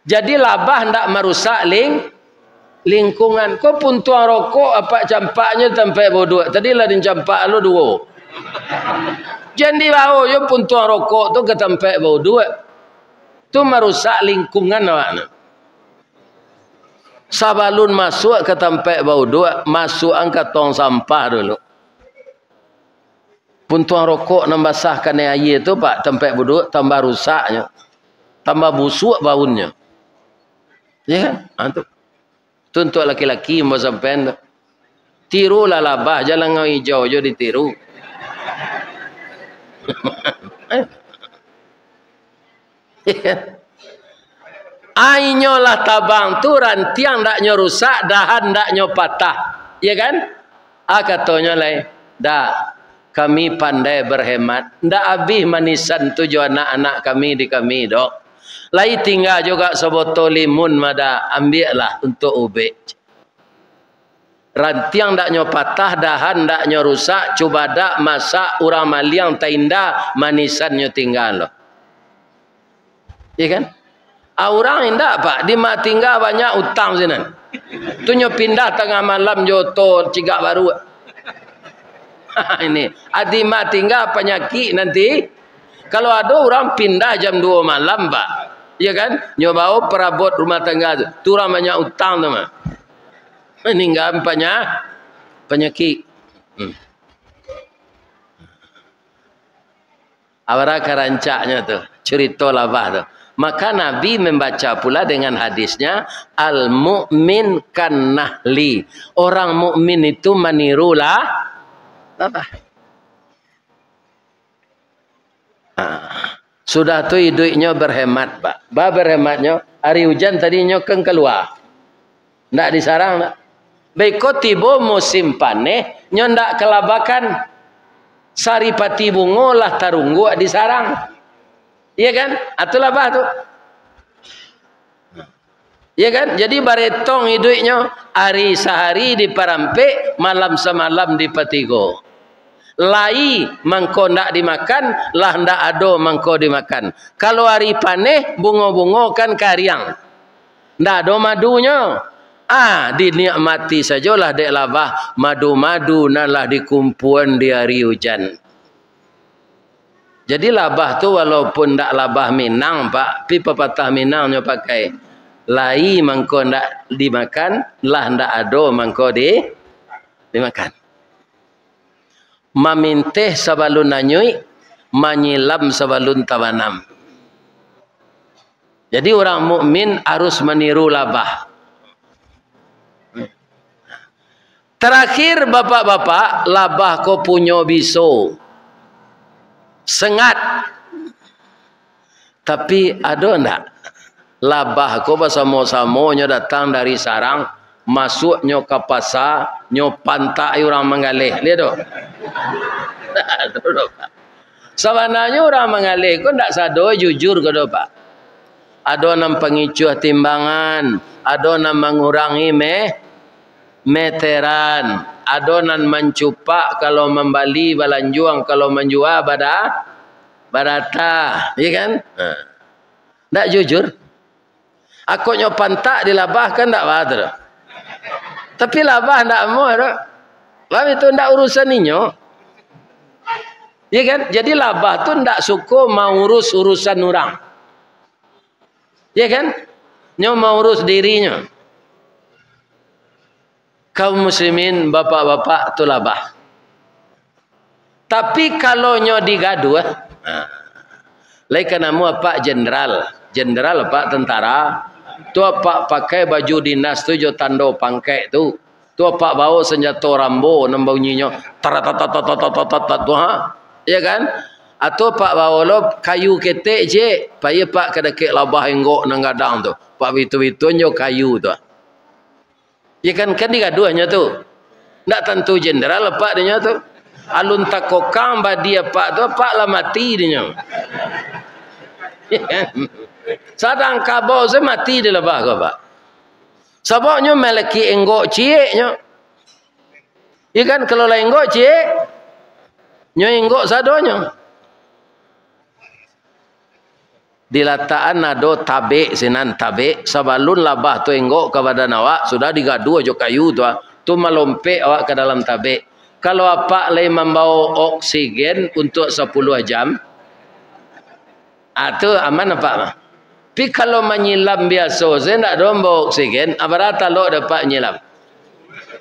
Jadi labah ndak merusak lingkungan. Kau pun tuang rokok apa campaknya sampai bodoh. Tadi lah din campak lo dua. Jadi bau yo pun tuang rokok tu ke sampai bodoh. Tu merusak lingkungan awak. Sabalun masuk ke tempat bodoh, masuk angkat tong sampah dulu. Pun tuang rokok nak basahkan air tu pak tempat duduk tambah rusaknya. Tambah busuk baunya. Ya kan? Tu. Tu untuk laki-laki mau sampai tirulah labah, jalan ngau hijau je ditiru. Ainyo lah tabang tu rantiang ndaknyo rusak, dahan ndaknyo patah. Ya kan? Katanya lain. Dak, kami pandai berhemat. Ndak habis manisan tujuh anak-anak kami di kami dok. Lai tinggal juga sebotol limun mada ambillah untuk ubek. Rantiang ndaknyo patah, dahan ndaknyo rusak, cuba dak masak urang maliang tainda manisannya tinggal loh. Ya kan? Orang indah pak, di mak tinggal banyak utang sini. Tu nyo pindah tengah malam joto cigak baru. Ini, adi mak tinggal penyakit nanti. Kalau ada orang pindah jam 2 malam pak, ya kan? Nyo bawa perabot rumah tangga tu orang banyak utang tu mah. Ini enggak penyakit. Awara karancaknya tu, cerita labah tu. Maka Nabi membaca pula dengan hadisnya al-mu'min kan nahli. Orang mukmin itu menirulah apa? Sudah tu hidupnya berhemat, Pak. Ba berhematnya hari hujan tadinya keng keluar. Ndak disarang ndak. Beko tibo musim paneh nyo ndak kelabakan saripati bungo lah tarunggu disarang. Iya kan? Atulah bah tu. Iya kan? Jadi baretong hidupnya hari sehari di Parampe, malam semalam di Patigo. Lai mangko ndak dimakan, lah ndak ado mangko dimakan. Kalau hari paneh bungo-bungo kan kariang. Ndak ado madunya. Dinikmati sajalah dek labah madu-madu nalah dikumpuan di hari hujan. Jadi labah tu walaupun ndak labah Minang pak, pi pepatah Minangnya pakai lai mangko ndak dimakan, lah ndak ado mangko dimakan. Maminteh sabalun nanyui, manyilam sabalun tawanam. Jadi orang mukmin harus meniru labah. Terakhir bapak-bapak, labah ko punyo biso. Sengat. Tapi ada ndak? Labah ko bersama-samanya datang dari sarang, masuknya ke pasar, nyo pantai orang mengalih. Lihat tu. Sebenarnya orang mengalih ko ndak sado jujur ke Pak. Ada nam pengicuh timbangan, ada nam mengurangi meteran, adonan mencupak kalau membali balanjuang, kalau menjual barata, ya kan? Ndak jujur. Aku nyopan tak dilabahkan ndak wajar. Tapi labah ndak mau dak. Lalu itu ndak urusan inyo. Ya kan? Jadi labah tu ndak suka mau urus urusan orang. Ya kan? Nyo mau urus dirinya. Kaum muslimin bapak-bapak tu labah. Tapi kalau nyo digaduh, laikan namu apa jenderal apa tentara, tu apa pakai baju dinas tu jo tando pangkai tu apa bawa senjata Rambo nam bunyinya tarat tu ya kan? Atau pak bawa lo kayu ketek je, paya pak kadake labah enggok nang gadang tu, pak bitu-bitu nyo kayu tu. Ya kan digaduhnya tu. Ndak tentu jenderal apa dia tu. Alun takokang badia pak tu pak lah mati dia. Ya kan? Sadang kabau se mati dia lebah ke pak. Sebabnya meleki enggok cieknya. Ya kan kalau lah enggok ciek nyo enggok sadonya. Dilataan nado tabe sinan tabe sabalun labah tu enggok ke badan awak sudah digadu aja kayu tu melompe awak ke dalam tabe. Kalau apa lay membawa oksigen untuk 10 jam, itu aman apa? Tapi kalau menyilam biasa, saya tidak ada membawa oksigen, abarata lo dapat menyilam.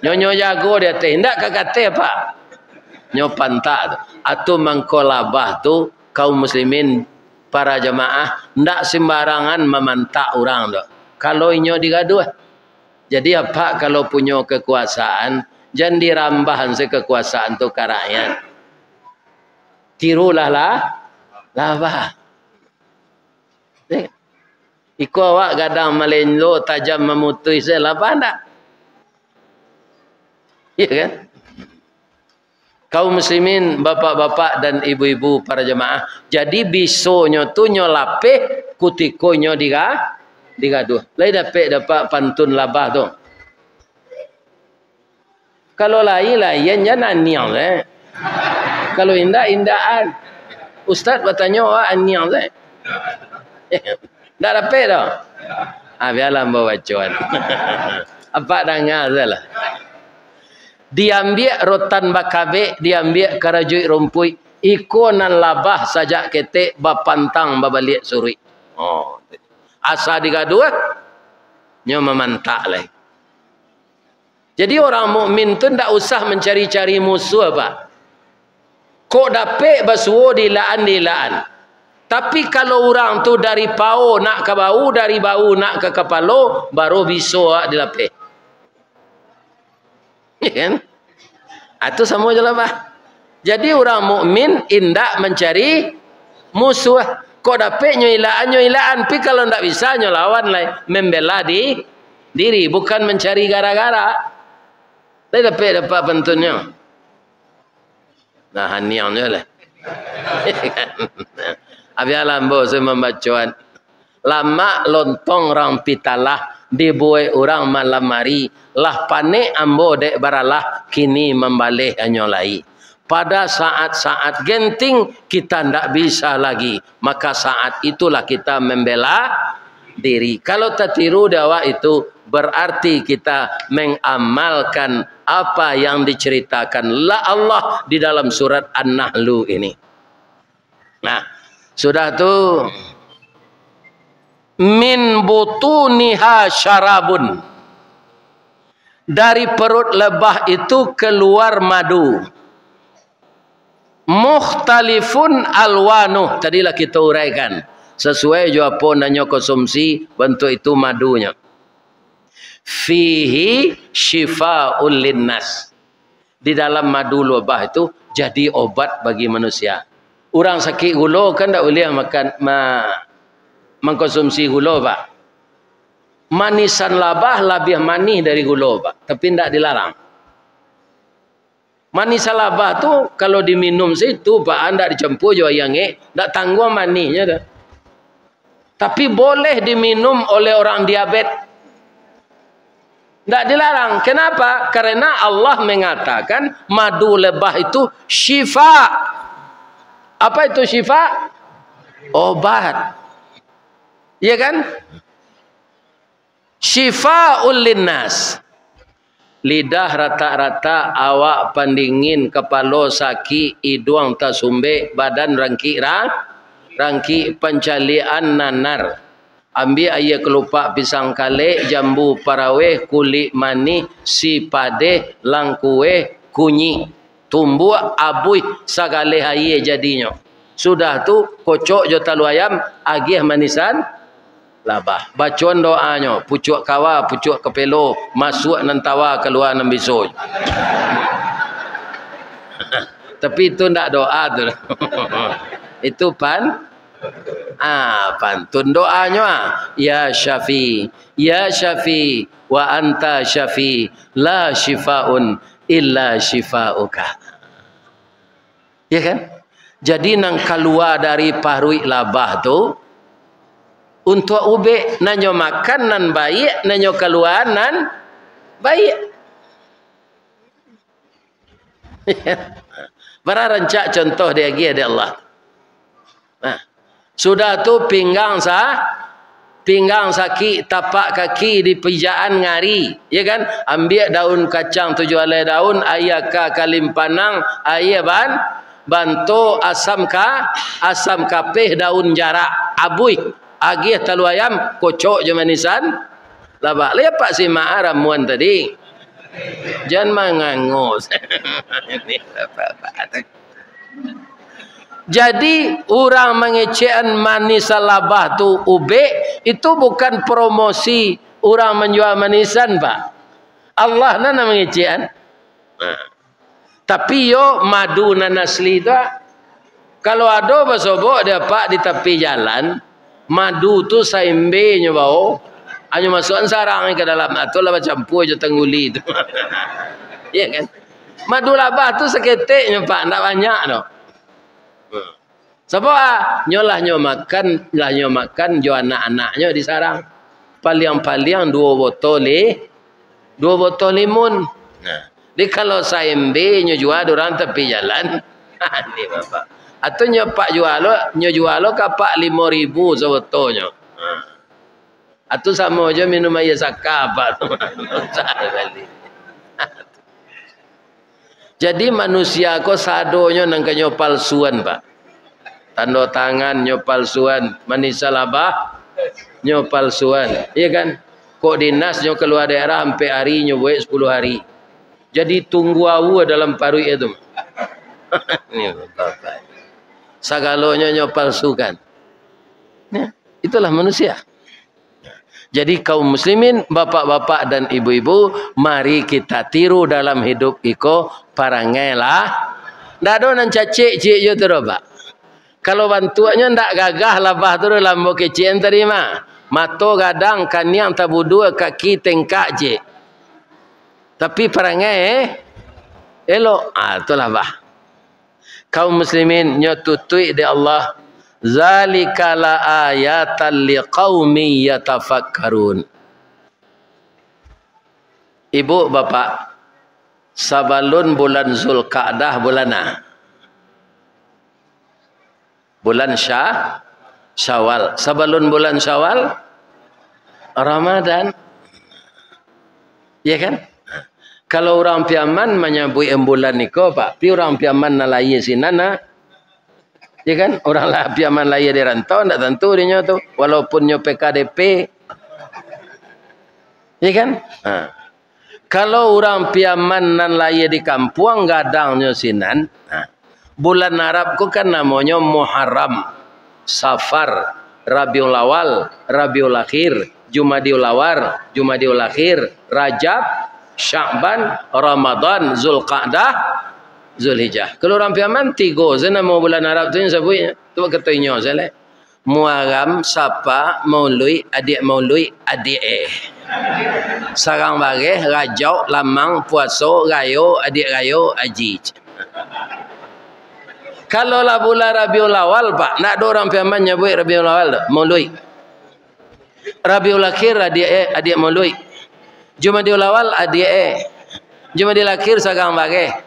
Nyonya jago dia teh, tidak kakak teh pak. nyo pantak tu. Atau mangkolabah tu kaum muslimin para jemaah ndak sembarangan memantak orang tu. Kalau inyo digaduh. Jadi apa kalau punya kekuasaan jangan dirambahan kekuasaan tu ke rakyat. Tirulah labah. Iko awak gadang melenlo tajam memutui saya labah ndak? Ya kan? Kaum muslimin, bapak-bapak dan ibu-ibu para jemaah. Jadi bisonyo tu nyo lapeh kutiko nyo digaduh. Lai dapat pantun labah tu. Kalau lain jangan niang le. Kalau indah-indahan. Ustaz bertanya niang le. Tak dapat dah. Biarlah bawa cuan. Apa dengar salah. Diambil rotan bakabe, diambil karajuit rumpui, iko nan labah sajak ketek bapantang babalik suri. Oh. Asa digaduh, nyo memantak lah. Jadi orang mukmin tu ndak usah mencari-cari musuh apa. Kok dapat basuo dilaan. Tapi kalau orang tu dari pau nak ke bau, dari bau nak ke kepala, baru bisa dilapih. Ya kan? Itu sama je lah, bah. Jadi orang mukmin indak mencari musuh. Kok dapat nyoilaan. Tapi kalau ndak bisa nyolawan lah, membela diri, bukan mencari gara-gara. Tapi dapat bentuknya. Nah, haniannya lah. Abialah mbo saya membacuan. Lama lontong rang pitalah dibuai orang malam mari. Lah panik ambo dek baralah kini membalih anyolai. Pada saat-saat genting kita ndak bisa lagi. Maka saat itulah kita membela diri. Kalau tertiru dakwah itu berarti kita mengamalkan apa yang diceritakan Allah di dalam surat An-Nahlu ini. Nah, sudah tu min butuniha syarabun, dari perut lebah itu keluar madu, mukhtalifun alwanuh, tadilah kita uraikan sesuai jawapan nanya konsumsi bentuk itu madunya. Fihi syifa'ul linnas, di dalam madu lebah itu jadi obat bagi manusia. Orang sakit gula kan tak boleh mengkonsumsi gula, Pak. Manisan labah lebih manis dari gula, Pak. Tapi tidak dilarang. Manisan labah tu kalau diminum situ, Pak, anda dicampur juga yang tak tangguh manisnya dah. Tapi boleh diminum oleh orang diabetes. Tak dilarang. Kenapa? Karena Allah mengatakan madu lebah itu syifa. Apa itu syifa? Obat. Ya kan? Syifa'ul linnas. Lidah rata-rata, awak pendingin, kepala sakit, hidung tak sumbe, badan rangki pencalian nanar. Ambil air kelupak pisang kale, jambu paraweh, kulit mani, si padeh, langkueh, kunyi. Tumbuh abui sagale air jadinya. Sudah tu kocok jotalu ayam, agih manisan labah. Bacaan doanya, pucuk kawa, pucuk kepelo, masuk nantawa keluar nan bisu. Tapi itu ndak doa tu. Itu pantun doanya. Ya Syafi, ya Syafi, wa anta Syafi, la shifaun illa shifauka. Ya kan? Jadi nang keluar dari parui labah tu untuk ube nanyo makan nan baik, nanyo keluar nan baik. Para rancak contoh dia lagi ada Allah. Nah, sudah tu pinggang sakit, tapak kaki di pijaan ngari, ya kan? Ambil daun kacang 7 helai daun, air kalim panang, air bantu asam kapeh daun jarak, abui, agih talu ayam, kocok je manisan, labak. Lepak si mak ramuan tadi. Jangan mengangus. Jadi orang mengecekan manis labah tu ube itu bukan promosi orang menjual manisan, Pak. Allah nana mengecekan. Tapi yo madu nan asli tu, kalau ada basobok dia Pak di tepi jalan, madu tu saimbe nyo bau, hanya masukkan sarang ke dalam atau lah campur je tengguli tu. Ya kan? Madu labah tu seketiknya Pak, tak banyak tu. Sebab nyolah nyo makan jo anak-anaknya di sarang. Paling-paling 2 botol limun. Nah, di kalau saimbe nyo jual orang tepi jalan. Ni Bapak. Atau nyo pak jual lo kapak 5.000 sebetulnya. Atau sama aja minum air saka Pak. Jadi manusia ko sadonya nang kanyo palsuan Pak. Tanda tangan nyo palsuan, manisa labah nyo palsuan. Iya kan? Kok dinas nyo keluar daerah sampai hari nyo buat 10 hari. Jadi tunggu awu dalam paru itu. Ini Bapak. Sagalonya nyo palsukan. Ya, itulah manusia. Jadi kaum muslimin, bapak-bapak dan ibu-ibu, mari kita tiru dalam hidup iko parangai lah. Ndak ada nan cacik yo tu Pak. Kalau bantuannya ndak gagah labah tu lambo kecien terima. Mato gadang kaniang tabu 2 kaki tengkak je. Tapi perangai elok. Itulah bah. Kaum muslimin nyo tutui di Allah. Zalika la ayatan liqaumi yatafakkarun. Ibu bapak, sabalun bulan Zulqa'dah bulanah. Bulan Syawal. Sebelum bulan Syawal Ramadan. Ya kan? Kalau orang piaman menyambui bulan niko Pak, pi orang piaman nalai sinana. Ya kan? Orang lah piaman laya di rantau ndak tentu dia tu walaupun nyo PKDP. Ya kan? Kalau orang piaman nan laya di kampung gadang nyo sinan. Bulan Arab ku kan namanya Muharram, Safar, Rabiul Awal, Rabiul Akhir, Jumadiul Awal, Jumadiul Akhir, Rajab, Sya'ban, Ramadan, Zulqa'dah, Zulhijjah. Kalau orang piaman 3 nama bulan Arab tu yang sebutnya. Tu katanya saya. Muharram, Sapa, Maului, adik Maului, adik Sarang bageh, Rajab, Lamang, Puasa, Rayo, adik Rayo, Haji. Kalau lah bulan Rabiul Awal Pak, nak ada orang piaman nyebut Rabiul Awal tak? Maului. Rabiul Akhir adik Maului. Jumadiul Awal adik Jumadiul Akhir sagang bagai.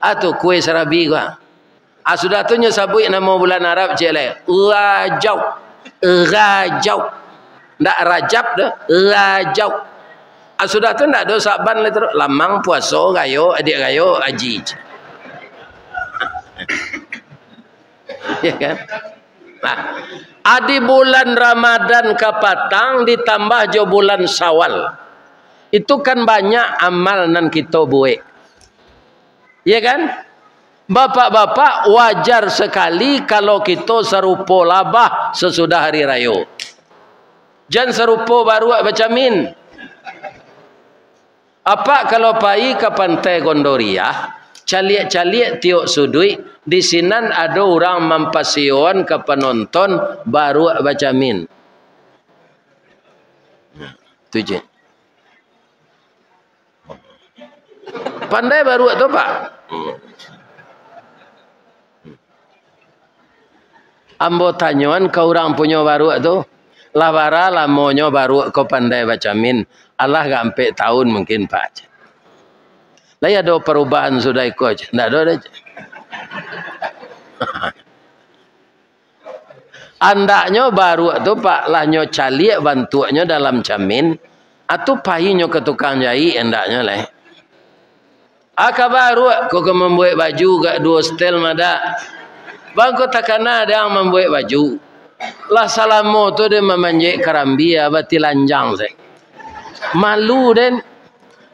Atu kue serabi gua. Sudah tu nya sabui nama bulan Arab cele. Rajab. Rajab. Ndak Rajab dah. Rajab. Sudah tu ndak ada Saban lah terus. Lamang puasa gayo adik gayo haji. Ya kan? Nah, adi bulan Ramadan kapatang ditambah jo bulan Syawal. Itu kan banyak amal nan kita buat. Ya kan? Bapak-bapak wajar sekali kalau kita serupa labah sesudah hari raya. Jangan serupa baru bacamin. Apa kalau pai ke pantai Gondoria? Caliak-caliak tiok sudui di sinan ada orang mempasion ke penonton baru baca min. Tujuh. Pandai baru tu Pak. Ambo tanyoan ke orang punya baru tu. Lawara lamonyo baru kau pandai baca min. Allah gak sampai tahun mungkin Pak. Lah ada perubahan sudah ikut. Tidak ada aja. Andaknya baru tu Pak lahnyo caliak bantuannya dalam camin atau pahinyo ke tukang jahit andaknya lah. Aka baru kau membuat baju gak 2 setel mada. Bang kau takana ada yang membuat baju. Lah salamo tu dia memanjek kerambi abati lanjang saya. Malu dan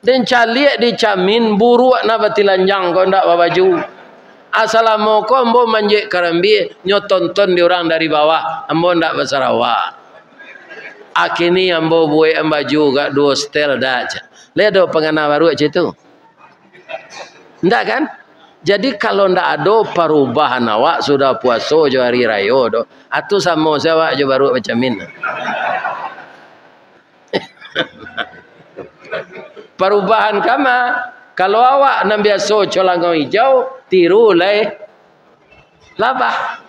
Dan caliak dicamin buruk na batilanjang kau ndak baju. Assalamualaikum ambo manjek karambi nyotonton di orang dari bawah. Ambo ndak Sarawak. Akini ambo buat baju gak dua stel dah. Lihat do pengana baru aja itu. Ndak kan? Jadi kalau ndak ada perubahan awak sudah puasa jo hari raya do. Atu sama saya jo baru macam ini. Perubahan kama kalau awak nan biasa colangau hijau tiru lai labah.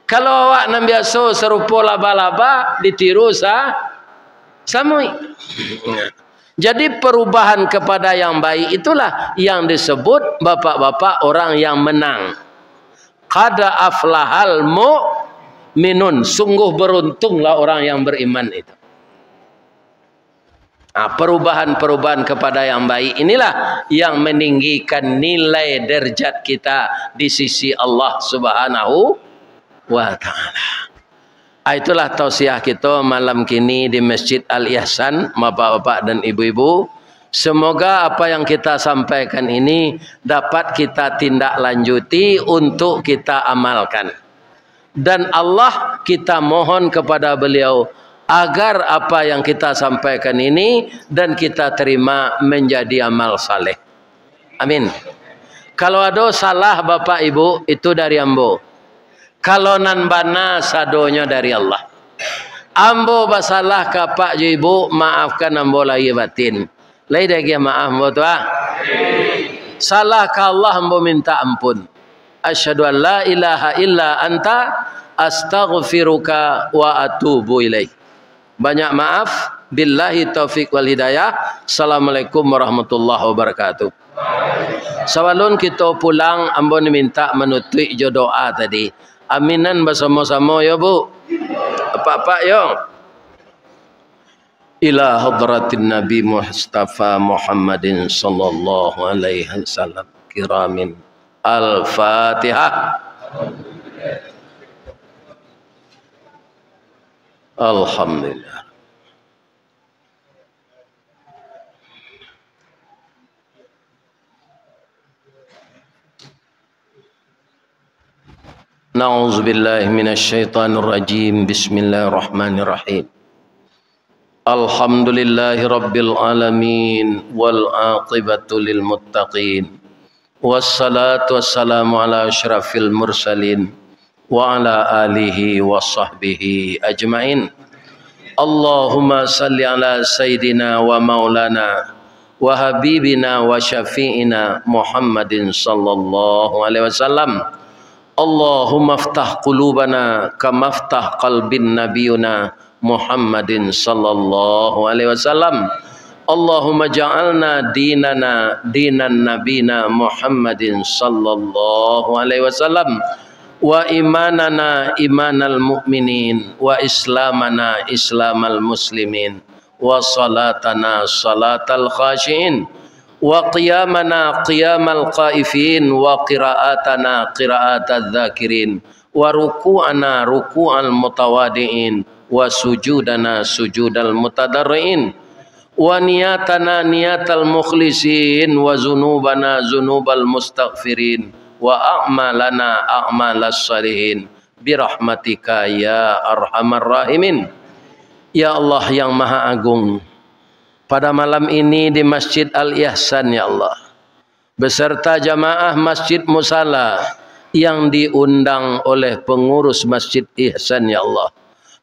Kalau awak nan biasa serupa laba-laba ditiru samui. Jadi perubahan kepada yang baik itulah yang disebut bapak-bapak orang yang menang. Qad aflahal mu'minun, sungguh beruntunglah orang yang beriman itu. Nah, perubahan-perubahan kepada yang baik inilah yang meninggikan nilai derajat kita di sisi Allah Subhanahu wa ta'ala. Itulah tausiah kita malam kini di Masjid Al-Ihsan, bapak-bapak dan ibu-ibu. Semoga apa yang kita sampaikan ini dapat kita tindak lanjuti untuk kita amalkan. Dan Allah kita mohon kepada beliau agar apa yang kita sampaikan ini dan kita terima menjadi amal saleh. Amin. Kalau ada salah bapak ibu itu dari ambo. Kalau nan bana sadonya dari Allah. Ambo basalah ka pak ibu maafkan ambo lahir batin. Lai dah dia maaf ambo tu ah. Salah ka Allah ambo minta ampun. Asyhadu an la ilaha illa anta astaghfiruka wa atubu ilaik. Banyak maaf. Billahi taufiq wal hidayah. Assalamualaikum warahmatullahi wabarakatuh. Sawalun kita pulang ambo minta menutup jo doa tadi. Aminan bersama-sama ya bu. Apa-apa yo. Ila hadratin Nabi Mustafa Muhammadin sallallahu alaihi wasallam kiramin. Al-Fatihah. Alhamdulillah. Na'udzu billahi minasy syaithanir rajim. Bismillahirrahmanirrahim. Alhamdulillahi rabbil alamin wal aqibatu lil muttaqin. Wassalatu wassalamu ala asyrafil mursalin wa ala alihi wa sahbihi ajmain. Allahumma salli ala sayyidina wa maulana wa habibina wa syafi'ina Muhammadin sallallahu alaihi wasallam. Allahumma aftah qulubana kama aftah qalbin nabiyuna Muhammadin sallallahu alaihi wasallam. Allahumma ja'alna dinana dinan nabina Muhammadin sallallahu alaihi wasallam wa imanana imanal mu'minin wa islamana islamal muslimin wa salatana salatal khashiin wa qiyamana qiyamal qaifin wa qiraatana qiraatal dzakirin wa ruku'ana ruku'al mutawadiin wa sujudana sujudal mutadarrin wa niyatana niyatal mukhlisin wa zunubana zunubal mustaghfirin wa a'malana a'malas salihin birahmatika ya arhamar rahimin. Ya Allah yang maha agung, pada malam ini di Masjid Al-Ihsan ya Allah, beserta jamaah Masjid Musala yang diundang oleh pengurus Masjid Ihsan ya Allah,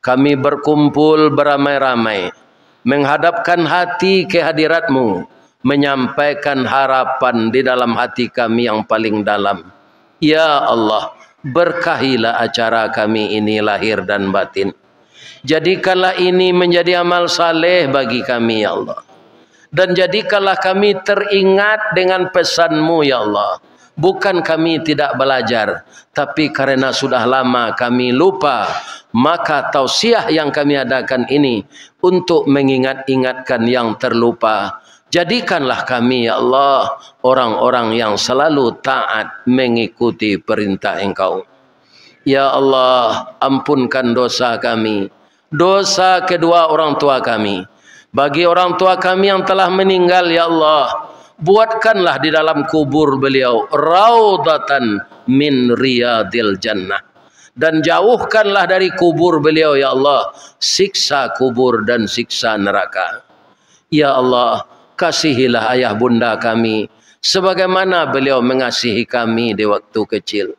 kami berkumpul beramai-ramai menghadapkan hati ke hadirat-Mu, menyampaikan harapan di dalam hati kami yang paling dalam. Ya Allah, berkahilah acara kami ini lahir dan batin. Jadikanlah ini menjadi amal saleh bagi kami ya Allah. Dan jadikanlah kami teringat dengan pesan-Mu ya Allah. Bukan kami tidak belajar, tapi karena sudah lama kami lupa, maka tausiah yang kami adakan ini untuk mengingat-ingatkan yang terlupa. Jadikanlah kami ya Allah orang-orang yang selalu taat mengikuti perintah Engkau. Ya Allah, ampunkan dosa kami, dosa kedua orang tua kami, Bagi orang tua kami yang telah meninggal, ya Allah, buatkanlah di dalam kubur beliau raudatan min riyadil jannah, dan jauhkanlah dari kubur beliau, ya Allah, siksa kubur dan siksa neraka. Ya Allah, kasihilah ayah bunda kami sebagaimana beliau mengasihi kami di waktu kecil.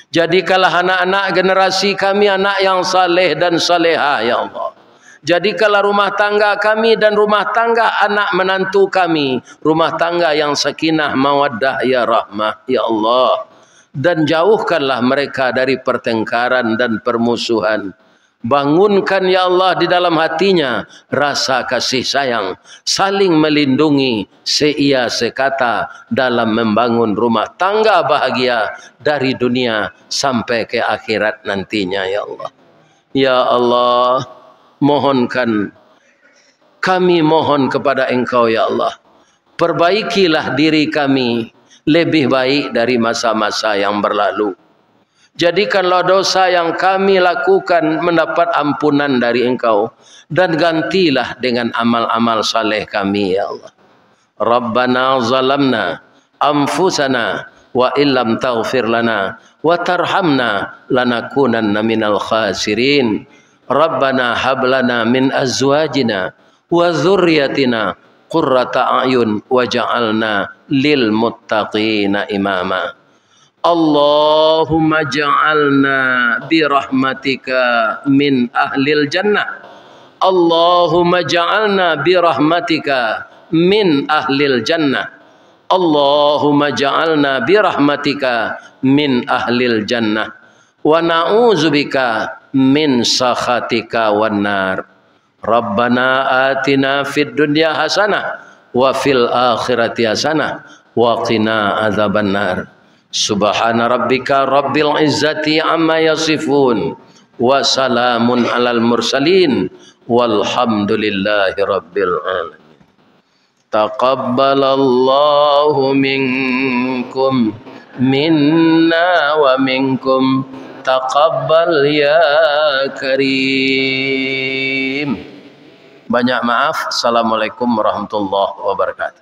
Jadikanlah anak-anak generasi kami anak yang saleh dan salehah, ya Allah. Jadikanlah rumah tangga kami dan rumah tangga anak menantu kami rumah tangga yang sakinah mawaddah ya rahmah, ya Allah. Dan jauhkanlah mereka dari pertengkaran dan permusuhan. Bangunkan, ya Allah, di dalam hatinya rasa kasih sayang, saling melindungi seia sekata dalam membangun rumah tangga bahagia dari dunia sampai ke akhirat nantinya, ya Allah. Ya Allah, mohonkan, kami mohon kepada Engkau, ya Allah, perbaikilah diri kami lebih baik dari masa-masa yang berlalu. Jadikanlah dosa yang kami lakukan mendapat ampunan dari Engkau, dan gantilah dengan amal-amal saleh kami, ya Allah. Rabbana zalamna anfusana wa illam taghfir lana wa tarhamna lanakunanna minal khasirin. Rabbana hablana min azwajina wa dzurriyyatina qurrata a'yun waj'alna lil muttaqina imama. Allahumma ja'alna bi rahmatika min ahlil jannah. Allahumma ja'alna bi rahmatika min ahlil jannah. Allahumma ja'alna bi rahmatika min ahlil jannah. Wa na'udzubika min sakhatika wan nar. Rabbana atina fid dunya hasanah wa fil akhirati hasanah wa qina adzabannar. Subhana rabbika rabbil izzati amma yasifun wa salamun alal mursalin walhamdulillahi rabbil alamin. Taqabbalallahu minkum minna wa minkum taqabbal ya karim. Banyak maaf. Assalamualaikum warahmatullahi wabarakatuh.